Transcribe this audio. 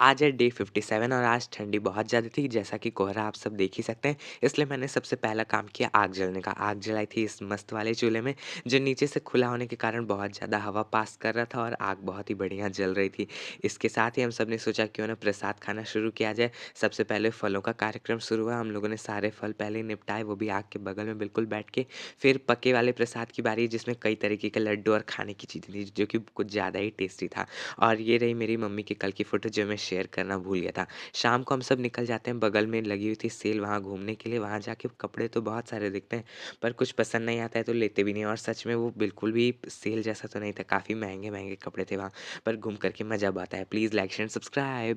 आज है डे 57 और आज ठंडी बहुत ज़्यादा थी, जैसा कि कोहरा आप सब देख ही सकते हैं। इसलिए मैंने सबसे पहला काम किया आग जलाने का। आग जलाई थी इस मस्त वाले चूल्हे में, जो नीचे से खुला होने के कारण बहुत ज़्यादा हवा पास कर रहा था और आग बहुत ही बढ़िया जल रही थी। इसके साथ ही हम सब ने सोचा क्यों ना प्रसाद खाना शुरू किया जाए। सबसे पहले फलों का कार्यक्रम शुरू हुआ। हम लोगों ने सारे फल पहले निपटाए, वो भी आग के बगल में बिल्कुल बैठ के। फिर पके वाले प्रसाद की बारी, जिसमें कई तरीके के लड्डू और खाने की चीज़ें थी, जो कि कुछ ज़्यादा ही टेस्टी था। और ये रही मेरी मम्मी की कल की फ़ोटो, जो मैं शेयर करना भूल गया था। शाम को हम सब निकल जाते हैं, बगल में लगी हुई थी सेल, वहाँ घूमने के लिए। वहाँ जाके कपड़े तो बहुत सारे दिखते हैं, पर कुछ पसंद नहीं आता है तो लेते भी नहीं हैं। और सच में वो बिल्कुल भी सेल जैसा तो नहीं था, काफ़ी महँगे-महँगे कपड़े थे वहाँ, पर घूम कर के मज़ा अब आता है। Please like, share, subscribe.